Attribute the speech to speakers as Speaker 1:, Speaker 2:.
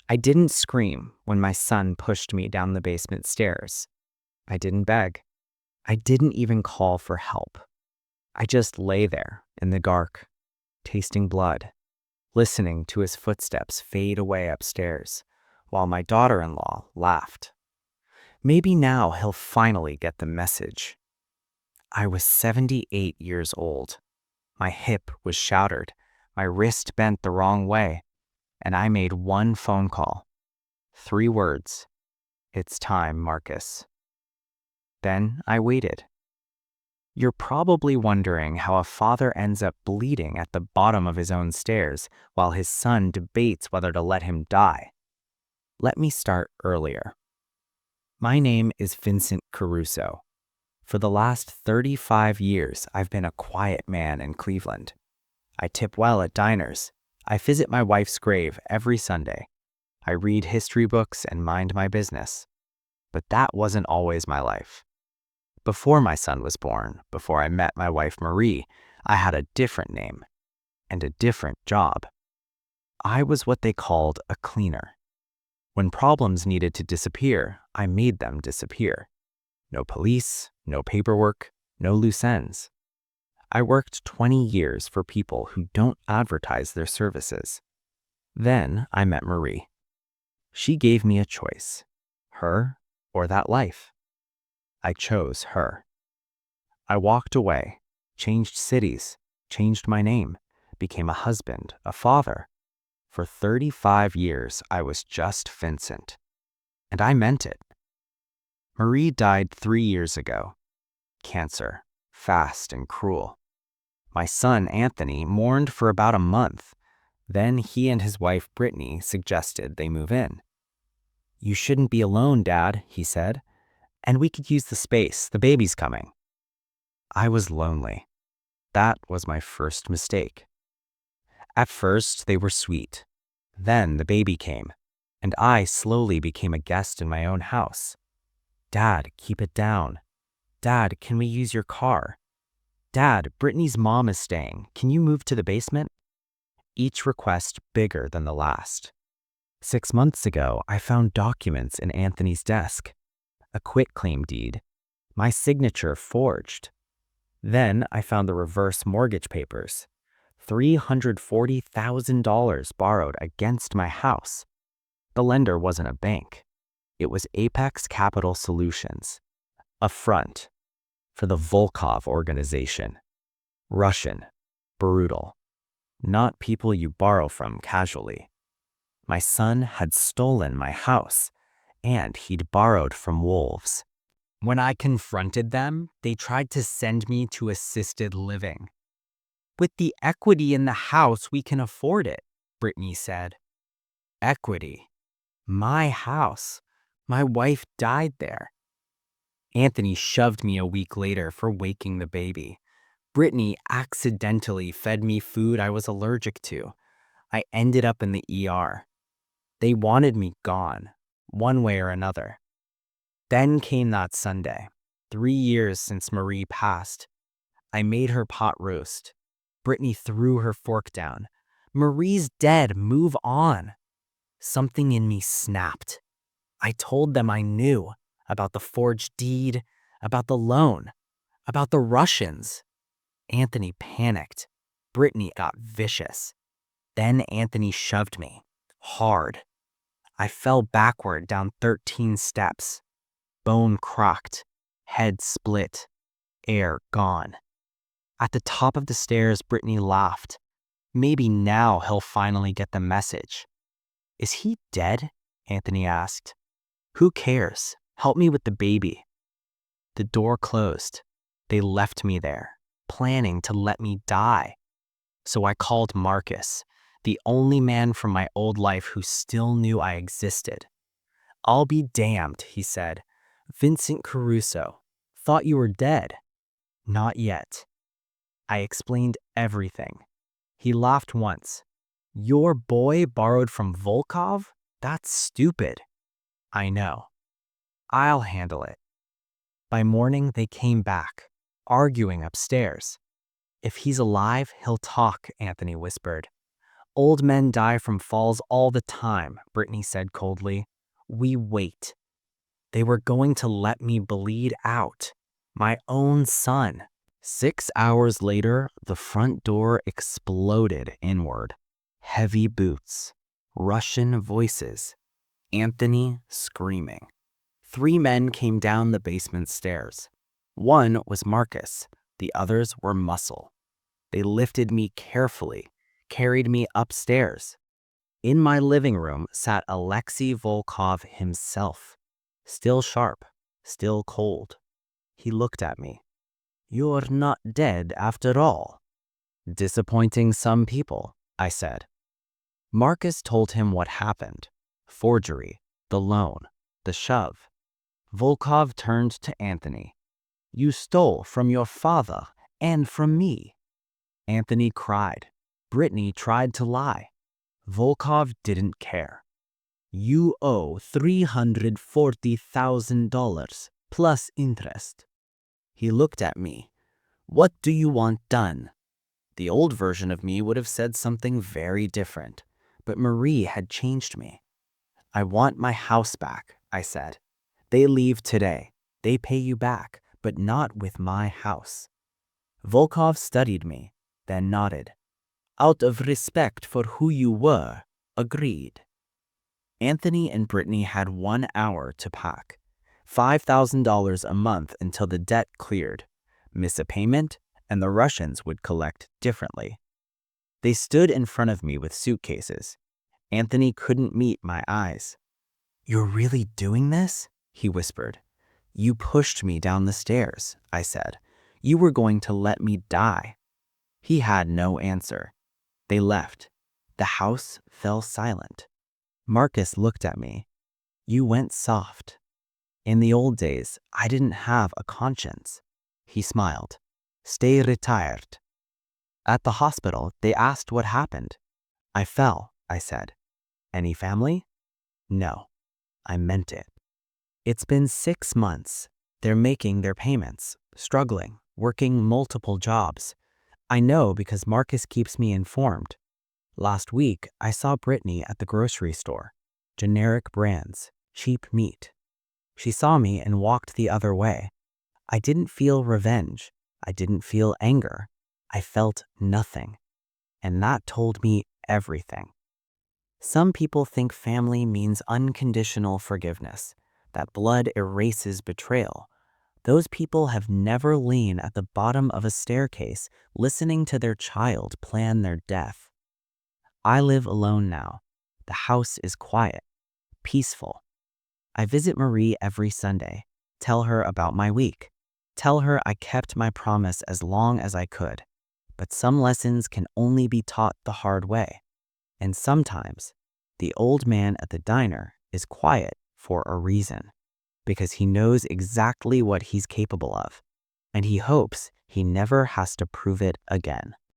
Speaker 1: I didn't scream when my son pushed me down the basement stairs. I didn't beg. I didn't even call for help. I just lay there in the dark, tasting blood, listening to his footsteps fade away upstairs, while my daughter-in-law laughed. Maybe now he'll finally get the message. I was 78 years old. My hip was shattered, my wrist bent the wrong way, and I made one phone call. 3 words. It's time, Marcus. Then I waited. You're probably wondering how a father ends up bleeding at the bottom of his own stairs while his son debates whether to let him die. Let me start earlier. My name is Vincent Caruso. For the last 35 years, I've been a quiet man in Cleveland. I tip well at diners. I visit my wife's grave every Sunday. I read history books and mind my business. But that wasn't always my life. Before my son was born, before I met my wife Marie, I had a different name and a different job. I was what they called a cleaner. When problems needed to disappear, I made them disappear. No police, no paperwork, no loose ends. I worked 20 years for people who don't advertise their services. Then I met Marie. She gave me a choice, her or that life. I chose her. I walked away, changed cities, changed my name, became a husband, a father. For 35 years, I was just Vincent. And I meant it. Marie died 3 years ago. Cancer, fast and cruel. My son, Anthony, mourned for about a month. Then he and his wife, Brittany, suggested they move in. You shouldn't be alone, Dad, he said. And we could use the space. The baby's coming. I was lonely. That was my first mistake. At first, they were sweet. Then the baby came, and I slowly became a guest in my own house. Dad, keep it down. Dad, can we use your car? Dad, Brittany's mom is staying. Can you move to the basement? Each request bigger than the last. 6 months ago, I found documents in Anthony's desk. A quitclaim deed. My signature forged. Then I found the reverse mortgage papers. $340,000 borrowed against my house. The lender wasn't a bank. It was Apex Capital Solutions, a front for the Volkov organization. Russian, brutal, not people you borrow from casually. My son had stolen my house, and he'd borrowed from wolves. When I confronted them, they tried to send me to assisted living. With the equity in the house, we can afford it, Brittany said. Equity? My house. My wife died there. Anthony shoved me a week later for waking the baby. Brittany accidentally fed me food I was allergic to. I ended up in the ER. They wanted me gone, one way or another. Then came that Sunday, 3 years since Marie passed. I made her pot roast. Brittany threw her fork down. Marie's dead, move on. Something in me snapped. I told them I knew about the forged deed, about the loan, about the Russians. Anthony panicked. Brittany got vicious. Then Anthony shoved me, hard. I fell backward down 13 steps. Bone cracked, head split, air gone. At the top of the stairs, Brittany laughed. Maybe now he'll finally get the message. Is he dead? Anthony asked. Who cares? Help me with the baby. The door closed. They left me there, planning to let me die. So I called Marcus, the only man from my old life who still knew I existed. I'll be damned, he said. Vincent Caruso. Thought you were dead. Not yet. I explained everything. He laughed once. Your boy borrowed from Volkov? That's stupid. I know. I'll handle it. By morning, they came back, arguing upstairs. If he's alive, he'll talk, Anthony whispered. Old men die from falls all the time, Brittany said coldly. We wait. They were going to let me bleed out. My own son. 6 hours later, the front door exploded inward. Heavy boots. Russian voices. Anthony screaming. 3 men came down the basement stairs. One was Marcus. The others were Muscle. They lifted me carefully, carried me upstairs. In my living room sat Alexei Volkov himself. Still sharp, still cold. He looked at me. You're not dead after all. Disappointing some people, I said. Marcus told him what happened. Forgery, the loan, the shove. Volkov turned to Anthony. You stole from your father and from me. Anthony cried. Brittany tried to lie. Volkov didn't care. You owe $340,000 plus interest. He looked at me. What do you want done? The old version of me would have said something very different, but Marie had changed me. I want my house back, I said. They leave today. They pay you back, but not with my house. Volkov studied me, then nodded. Out of respect for who you were, agreed. Anthony and Brittany had 1 hour to pack. $5,000 a month until the debt cleared. Miss a payment, and the Russians would collect differently. They stood in front of me with suitcases. Anthony couldn't meet my eyes. You're really doing this? He whispered. You pushed me down the stairs, I said. You were going to let me die. He had no answer. They left. The house fell silent. Marcus looked at me. You went soft. In the old days, I didn't have a conscience. He smiled. Stay retired. At the hospital, they asked what happened. I fell, I said. Any family? No. I meant it. It's been 6 months. They're making their payments, struggling, working multiple jobs. I know because Marcus keeps me informed. Last week, I saw Brittany at the grocery store. Generic brands, cheap meat. She saw me and walked the other way. I didn't feel revenge. I didn't feel anger. I felt nothing. And that told me everything. Some people think family means unconditional forgiveness, that blood erases betrayal. Those people have never lain at the bottom of a staircase listening to their child plan their death. I live alone now. The house is quiet, peaceful. I visit Marie every Sunday, tell her about my week, tell her I kept my promise as long as I could. But some lessons can only be taught the hard way. And sometimes, the old man at the diner is quiet for a reason, because he knows exactly what he's capable of, and he hopes he never has to prove it again.